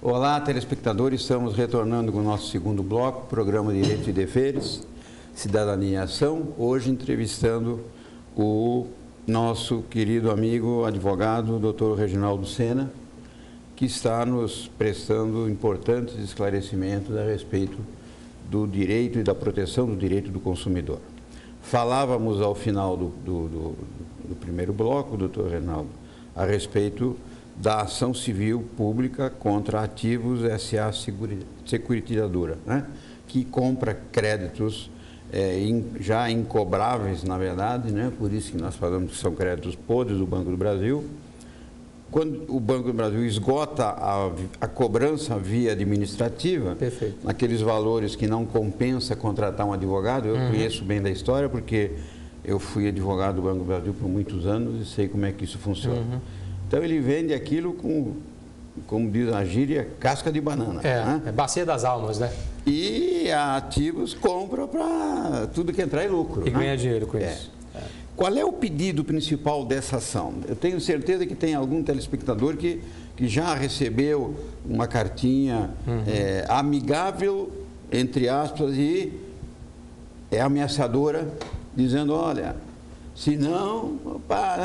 Olá, telespectadores, estamos retornando com o nosso segundo bloco, programa Direitos e Deveres, Cidadania e Ação, hoje entrevistando o nosso querido amigo, advogado, Dr. Reginaldo Sena, que está nos prestando importantes esclarecimentos a respeito do direito e da proteção do direito do consumidor. Falávamos ao final do primeiro bloco, doutor Reginaldo, a respeito da ação civil pública contra Ativos S.A. Securitizadora, né? Que compra créditos já incobráveis, na verdade, né? Por isso que nós falamos que são créditos podres do Banco do Brasil. Quando o Banco do Brasil esgota a cobrança via administrativa, perfeito, naqueles valores que não compensa contratar um advogado, eu conheço bem da história, porque eu fui advogado do Banco do Brasil por muitos anos e sei como é que isso funciona. Então, ele vende aquilo com, como diz a gíria, casca de banana. Né? É bacia das almas, né? E a Ativos compra para tudo que entrar em lucro. E né? ganha dinheiro com isso. Qual é o pedido principal dessa ação? Eu tenho certeza que tem algum telespectador que já recebeu uma cartinha amigável, entre aspas, e ameaçadora, dizendo, olha, se não,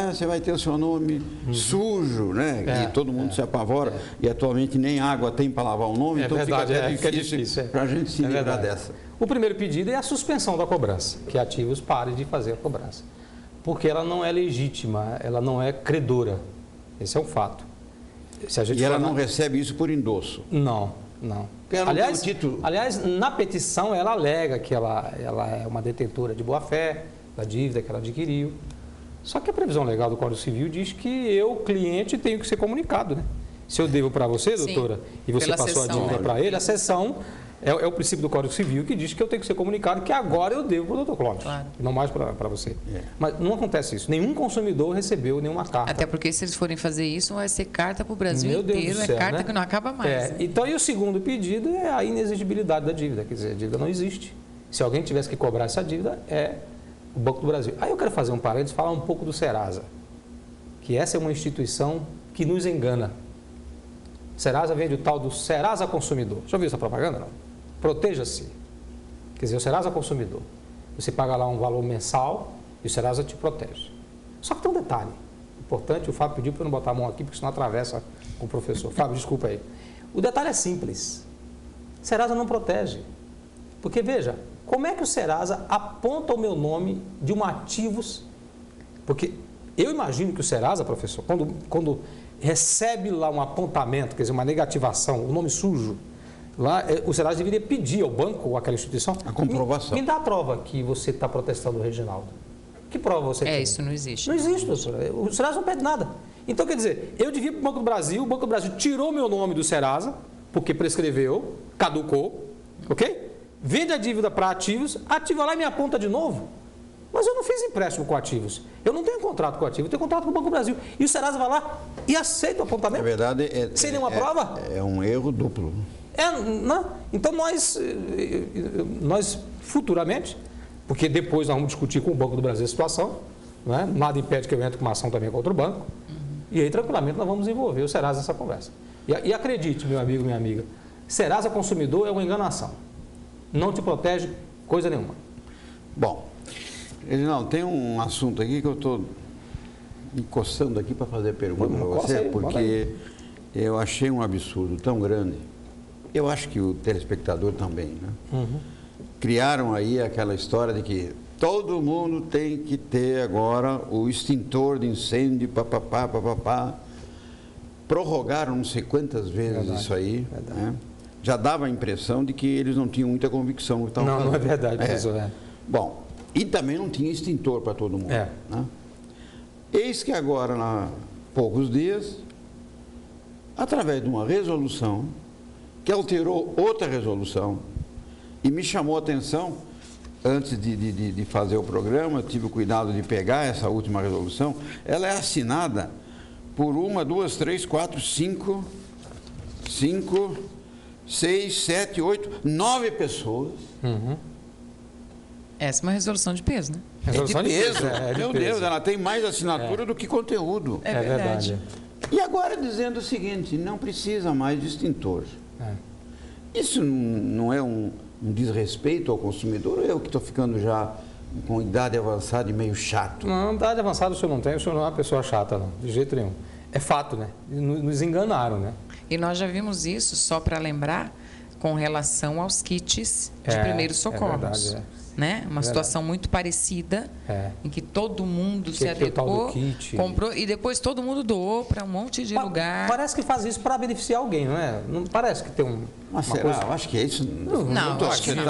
você vai ter o seu nome sujo, né? E todo mundo se apavora. E atualmente nem água tem para lavar o nome, então verdade, fica difícil para a gente se livrar dessa. O primeiro pedido é a suspensão da cobrança, que Ativos pare de fazer a cobrança. Porque ela não é legítima, ela não é credora. Esse é um fato. Se a gente ela não recebe isso por endosso? Não. Aliás, título. Aliás, na petição ela alega que ela é uma detentora de boa-fé da dívida que ela adquiriu. Só que a previsão legal do Código Civil diz que eu, cliente, tenho que ser comunicado, né? Se eu devo para você, doutora, e você passou a dívida para ele, a cessão é o princípio do Código Civil que diz que eu tenho que ser comunicado, que agora eu devo para o doutor Cláudio, não mais para você. Mas não acontece isso. Nenhum consumidor recebeu nenhuma carta. Até porque se eles forem fazer isso, vai ser carta para o Brasil inteiro, céu, carta, né? que não acaba mais. Então, e o segundo pedido é a inexigibilidade da dívida, quer dizer, a dívida não existe. Se alguém tivesse que cobrar essa dívida, é o Banco do Brasil. Aí eu quero fazer um parênteses e falar um pouco do Serasa, que essa é uma instituição que nos engana. Serasa vende o tal do Serasa Consumidor. Já ouviu essa propaganda? Não? Proteja-se. Quer dizer, o Serasa Consumidor. Você paga lá um valor mensal e o Serasa te protege. Só que tem um detalhe importante, o Fábio pediu para eu não botar a mão aqui, porque senão atravessa com o professor. Fábio, desculpa aí. O detalhe é simples. Serasa não protege. Porque, veja, como é que o Serasa aponta o meu nome de um Ativos? Porque eu imagino que o Serasa, professor, quando recebe lá um apontamento, quer dizer, uma negativação, o nome sujo, lá, o Serasa deveria pedir ao banco ou àquela instituição a comprovação. Me dá a prova que você está protestando o Reginaldo. Que prova você tem? Isso não existe. Não existe, doutora. O Serasa não pede nada. Então, quer dizer, eu devia para o Banco do Brasil, o Banco do Brasil tirou meu nome do Serasa, porque prescreveu, caducou, ok? Vende a dívida para Ativos, ativa lá e me aponta de novo. Mas eu não fiz empréstimo com Ativos. Eu não tenho contrato com Ativos, eu tenho contrato com o Banco do Brasil. E o Serasa vai lá e aceita o apontamento. Na verdade, sem nenhuma prova? É um erro duplo. Não. Então, nós futuramente, porque depois nós vamos discutir com o Banco do Brasil a situação, né? Nada impede que eu entre com uma ação também contra o banco, e aí tranquilamente nós vamos envolver o Serasa nessa conversa. E acredite, meu amigo, minha amiga, Serasa Consumidor é uma enganação. Não te protege coisa nenhuma. Bom, Reginaldo, tem um assunto aqui que eu estou me coçando aqui para fazer pergunta para você, porque eu achei um absurdo tão grande. Eu acho que o telespectador também, né? Criaram aí aquela história de que todo mundo tem que ter agora o extintor de incêndio, papapá. Prorrogaram não sei quantas vezes isso aí, né? Já dava a impressão de que eles não tinham muita convicção. Não é verdade, professor. Bom, e também não tinha extintor para todo mundo. Né? Eis que agora, há poucos dias, através de uma resolução, que alterou outra resolução, e me chamou a atenção, antes de fazer o programa, eu tive o cuidado de pegar essa última resolução, ela é assinada por 1, 2, 3, 4, 5, 6, 7, 8, 9 pessoas. Essa é uma resolução de peso, né? Resolução de peso. Meu Deus, ela tem mais assinatura do que conteúdo. É verdade. E agora dizendo o seguinte, não precisa mais de extintor. Isso não é um desrespeito ao consumidor, ou eu que estou ficando já com idade avançada e meio chato? Não, idade avançada o senhor não tem, o senhor não é uma pessoa chata, não, de jeito nenhum. É fato, né? Nos enganaram, né? E nós já vimos isso, só para lembrar, com relação aos kits de primeiros socorros. Verdade, né? Uma situação muito parecida, em que todo mundo se adequou, comprou e depois todo mundo doou para um monte de lugar. Parece que faz isso para beneficiar alguém, não é? Não parece que tem uma será? coisa... Eu acho que é isso. Não, acho que não.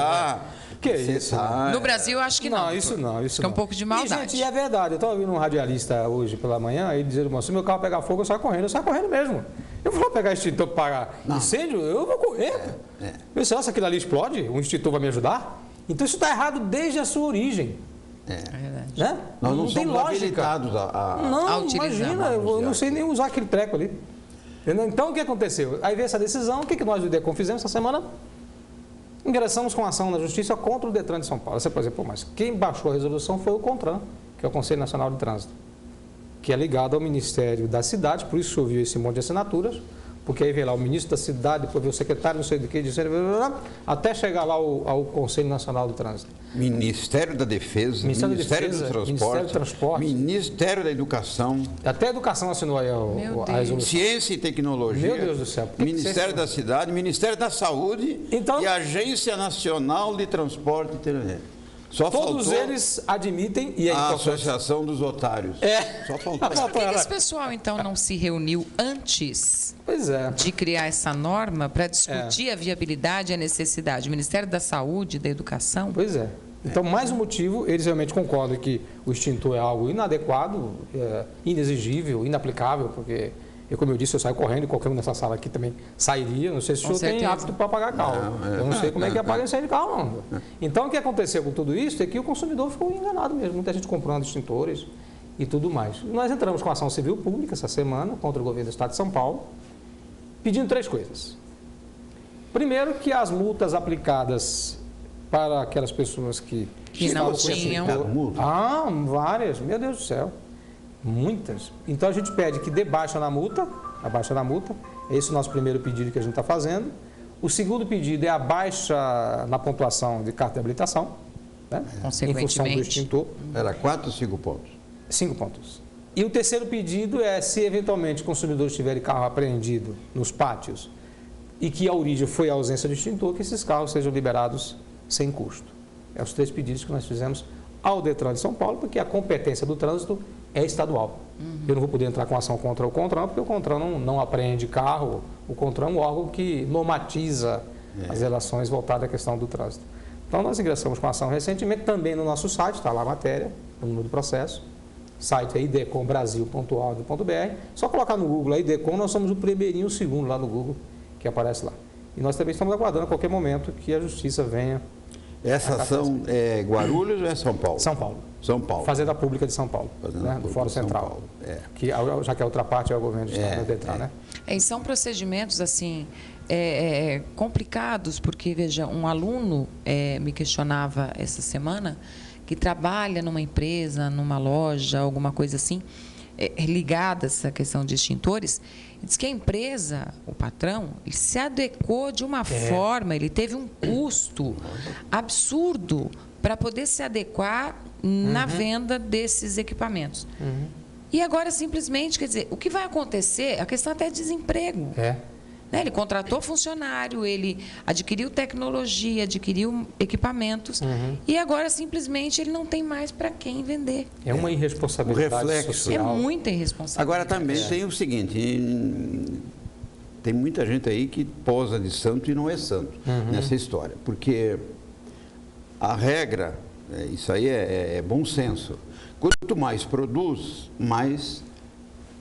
Que é isso? No Brasil, eu acho que não. Isso não. É um pouco de maldade. E, gente, é verdade. Eu estava ouvindo um radialista hoje pela manhã, ele dizendo, se meu carro pegar fogo, eu saio correndo mesmo. Eu vou pegar extintor para pagar incêndio, eu vou correr. Eu sei, se aquilo ali explode, o extintor vai me ajudar? Então isso está errado desde a sua origem. É verdade. Né? Nós não tem somos habilitados a utilizar. Imagina, eu não sei nem usar aquele treco ali. Então o que aconteceu? Aí veio essa decisão, o que nós do DECOM fizemos essa semana? Ingressamos com ação na Justiça contra o Detran de São Paulo. Você pode dizer, mas quem baixou a resolução foi o CONTRAN, que é o Conselho Nacional de Trânsito, que é ligado ao Ministério da Cidade, por isso ouviu esse monte de assinaturas, porque aí veio lá o ministro da cidade, depois veio o secretário, não sei de que, até chegar lá ao Conselho Nacional do Trânsito. Ministério da Defesa, Ministério do Transporte, Ministério da Educação. Até a Educação assinou aí a resolução. Ciência e Tecnologia. Meu Deus do céu. Ministério da Cidade, Ministério da Saúde e Agência Nacional de Transporte Terrestre. Todos eles admitem e a Associação dos Otários. Só faltou. Mas por que esse pessoal, então, não se reuniu antes de criar essa norma para discutir a viabilidade e a necessidade? O Ministério da Saúde, da Educação? Pois é. Então, mais um motivo, eles realmente concordam que o extintor é algo inadequado, inexigível, inaplicável, porque... como eu disse, eu saio correndo e qualquer um nessa sala aqui também sairia. Não sei se o senhor tem hábito para apagar carro. Eu não sei como é que apaga incêndio de carro, não. Então, o que aconteceu com tudo isso é que o consumidor ficou enganado mesmo. Muita gente comprando extintores e tudo mais. Nós entramos com ação civil pública essa semana contra o governo do Estado de São Paulo, pedindo 3 coisas. Primeiro, que as multas aplicadas para aquelas pessoas que não tinham. Várias. Meu Deus do céu. Muitas. Então a gente pede que dê baixa na multa, esse é o nosso primeiro pedido que a gente está fazendo. O segundo pedido é a baixa na pontuação de carta de habilitação, né? Em função do extintor. Era 4 ou 5 pontos? 5 pontos. E o terceiro pedido é, se eventualmente consumidores tiverem carro apreendido nos pátios e que a origem foi a ausência do extintor, que esses carros sejam liberados sem custo. É os 3 pedidos que nós fizemos ao Detran de São Paulo, porque a competência do trânsito é estadual. Eu não vou poder entrar com ação contra o CONTRAN, porque o CONTRAN não apreende carro. O CONTRAN é um órgão que normatiza as relações voltadas à questão do trânsito. Então, nós ingressamos com ação recentemente, também no nosso site, está lá a matéria, o número do processo. O site é idecombrasil.org.br. Só colocar no Google aí, IDECOM, nós somos o primeirinho e o segundo lá no Google, que aparece lá. E nós também estamos aguardando a qualquer momento que a Justiça venha. Essa ação é Guarulhos ou é São Paulo? São Paulo. São Paulo. Fazenda Pública de São Paulo, né? Do Fórum Central. Que, já que a outra parte é o governo do Estado do Detran, né? E são procedimentos, assim, complicados, porque, veja, um aluno me questionava essa semana que trabalha numa empresa, numa loja, alguma coisa assim, ligada a essa questão de extintores, diz que a empresa, o patrão, ele se adequou de uma forma, ele teve um custo absurdo para poder se adequar na venda desses equipamentos. E agora, simplesmente, quer dizer, o que vai acontecer, a questão até é desemprego. Né? Ele contratou funcionário, ele adquiriu tecnologia, adquiriu equipamentos e agora, simplesmente, ele não tem mais para quem vender. É uma irresponsabilidade reflexo social. É muita irresponsabilidade. Agora, também tem o seguinte, tem muita gente aí que posa de santo e não é santo nessa história, porque a regra, isso aí é bom senso. Quanto mais produz, mais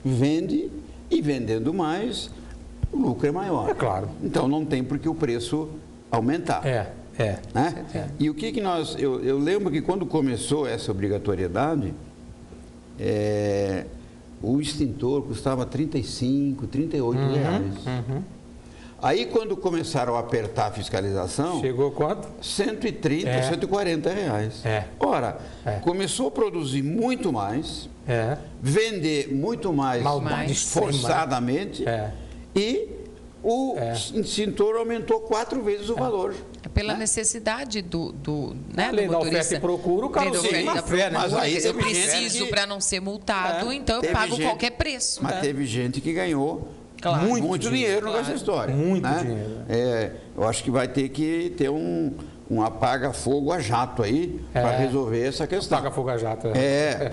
vende, e vendendo mais, o lucro é maior. É claro. Então não tem por que o preço aumentar. Né? E o que nós... Eu lembro que quando começou essa obrigatoriedade, o extintor custava R$ 35, R$ 38 reais. Aí, quando começaram a apertar a fiscalização... Chegou quanto? 130, 140 reais. Ora, começou a produzir muito mais, vender muito mais esforçadamente e o extintor aumentou 4 vezes o valor. Pela necessidade do a lei da oferta e procura, o cara usa uma fé, né? Mas aí eu preciso para não ser multado, então eu pago qualquer preço. Mas teve gente que ganhou muito dinheiro nessa história. Muito dinheiro. Eu acho que vai ter que ter um apaga-fogo a jato aí para resolver essa questão. Apaga-fogo a jato.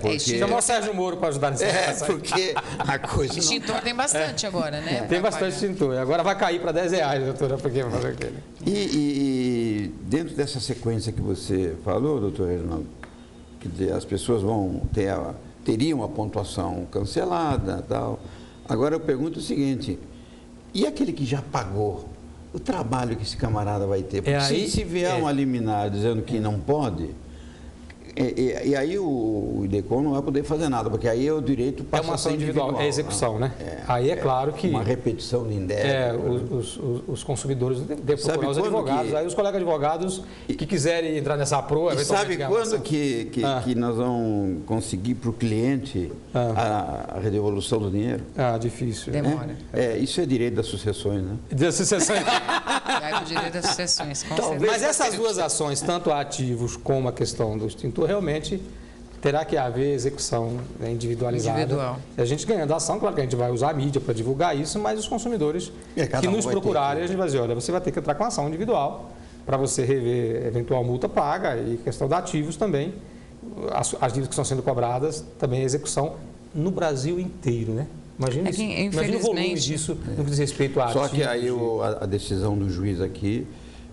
Porque... Chamou o Sérgio Moro para ajudar nesse caso. Porque a coisa extintor tem bastante agora, né? Tem bastante extintor. Agora vai cair para R$10, doutora, porque fazer aquele. E dentro dessa sequência que você falou, doutor Reginaldo, quer dizer, as pessoas teriam a pontuação cancelada, tal. Agora eu pergunto o seguinte: e aquele que já pagou? O trabalho que esse camarada vai ter? Porque se vier uma liminar dizendo que não pode, e aí o IDECOM não vai poder fazer nada, porque aí o direito passa uma ação individual, é execução, né? Aí é claro que... Uma repetição de indébito. Os consumidores devem procurar os advogados. Aí os colegas advogados que quiserem entrar nessa proa... E sabe quando que nós vamos conseguir para o cliente a redevolução do dinheiro? Difícil. Demora. Isso é direito das sucessões, né? Das sucessões. É o direito das sucessões, com certeza. Mas essas duas ações, tanto a ativos como a questão do extintor, realmente terá que haver execução individualizada. Individual. E a gente ganhando a ação, claro que a gente vai usar a mídia para divulgar isso, mas os consumidores que nos procurarem, a gente vai dizer, olha, você vai ter que entrar com ação individual para você rever eventual multa paga e questão de ativos também. As dívidas que estão sendo cobradas, também a execução no Brasil inteiro, né? Imagina o volume disso no que diz respeito a ativos. Só que aí a decisão do juiz aqui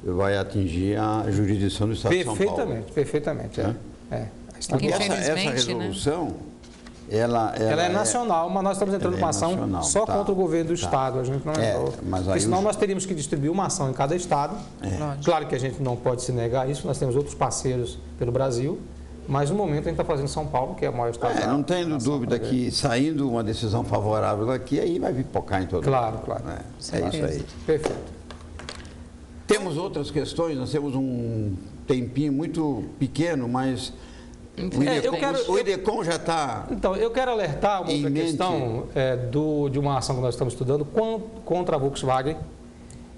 vai atingir a jurisdição do Estado de São Paulo. Perfeitamente. Porque essa resolução, ela é nacional, mas nós estamos entrando com uma ação só contra o governo do Estado. A gente não entrou. Porque senão nós teríamos que distribuir uma ação em cada Estado. Claro que a gente não pode se negar isso, nós temos outros parceiros pelo Brasil, mas no momento a gente está fazendo São Paulo, que é o maior Estado. Não tenho dúvida que saindo uma decisão favorável daqui, aí vai pipocar em todo mundo. Claro. É isso aí. Perfeito. Temos outras questões, nós temos um tempinho muito pequeno, mas o IDECOM já está... Então, eu quero alertar uma outra questão de uma ação que nós estamos estudando contra a Volkswagen,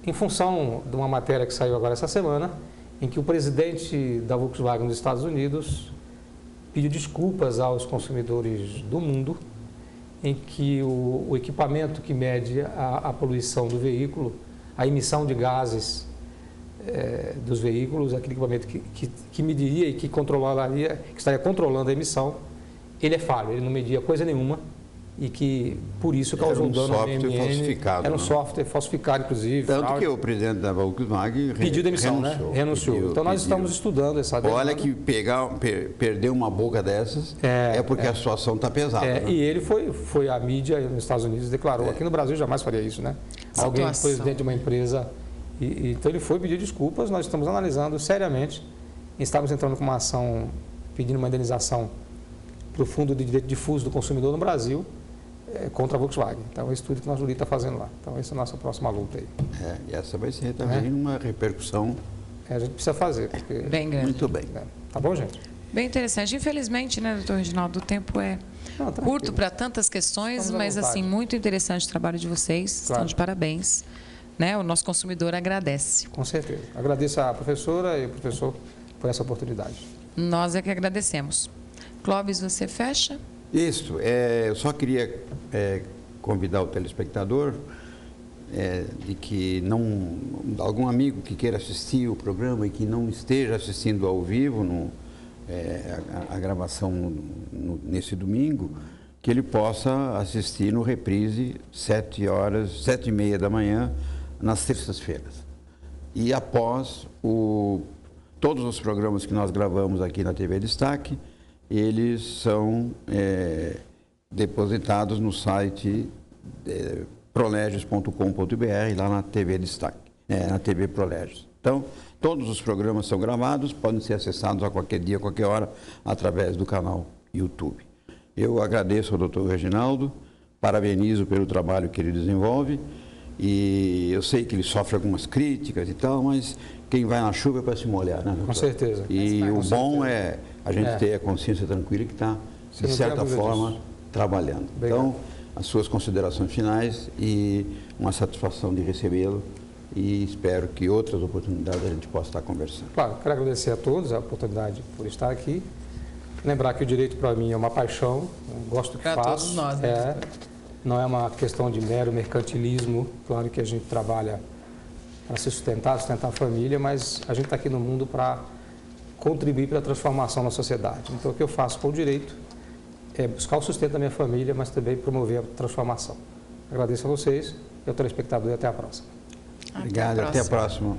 em função de uma matéria que saiu agora essa semana, em que o presidente da Volkswagen dos Estados Unidos pediu desculpas aos consumidores do mundo, em que o equipamento que mede a poluição do veículo, a emissão de gases dos veículos, aquele equipamento que mediria e que estaria controlando a emissão, ele é falho, ele não media coisa nenhuma e que por isso causou dano ao meio ambiente. Falsificado, era um software falsificado, inclusive. Tanto que o presidente da Volkswagen pediu demissão, renunciou. Então nós estamos estudando essa demanda. Olha que perder uma boca dessas porque a situação está pesada. E ele foi à mídia nos Estados Unidos, declarou, aqui no Brasil jamais faria isso, né? Alguém, presidente de uma empresa... Então ele foi pedir desculpas, nós estamos analisando seriamente, estamos entrando com uma ação pedindo uma indenização para o Fundo de Direito Difuso do Consumidor no Brasil contra a Volkswagen. Então é o estudo que o nosso juiz está fazendo lá. Então essa é a nossa próxima luta aí. E essa vai ser também uma repercussão. A gente precisa fazer. Porque... Bem grande. Muito bem. Tá bom, gente? Bem interessante. Infelizmente, né, doutor Reginaldo, o tempo é curto para tantas questões, mas assim, muito interessante o trabalho de vocês. Estão de parabéns. Né? O nosso consumidor agradece. Com certeza. Agradeço à professora e ao professor por essa oportunidade. Nós é que agradecemos. Clóvis, você fecha? Isso. Eu só queria convidar o telespectador de que algum amigo que queira assistir o programa e que não esteja assistindo ao vivo a gravação nesse domingo, que ele possa assistir no reprise 7h30 da manhã, nas terças-feiras. E após todos os programas que nós gravamos aqui na TV Destaque, eles são depositados no site prolegios.com.br, lá na TV Destaque, na TV Prolegios. Então, todos os programas são gravados, podem ser acessados a qualquer dia, a qualquer hora, através do canal YouTube. Eu agradeço ao doutor Reginaldo, parabenizo pelo trabalho que ele desenvolve, e eu sei que ele sofre algumas críticas e tal, mas quem vai na chuva é para se molhar, né, doutor? Com certeza. E o bom é a gente ter a consciência tranquila que está de certa forma, trabalhando. Obrigado. Então, as suas considerações finais e uma satisfação de recebê-lo e espero que outras oportunidades a gente possa estar conversando. Claro, quero agradecer a todos a oportunidade por estar aqui. Lembrar que o direito para mim é uma paixão, gosto do que faço. Para todos nós, né? Não é uma questão de mero mercantilismo, claro que a gente trabalha para se sustentar a família, mas a gente está aqui no mundo para contribuir para a transformação na sociedade. Então, o que eu faço com o direito é buscar o sustento da minha família, mas também promover a transformação. Agradeço a vocês, ao telespectador, e até a próxima. Obrigado, até a próxima.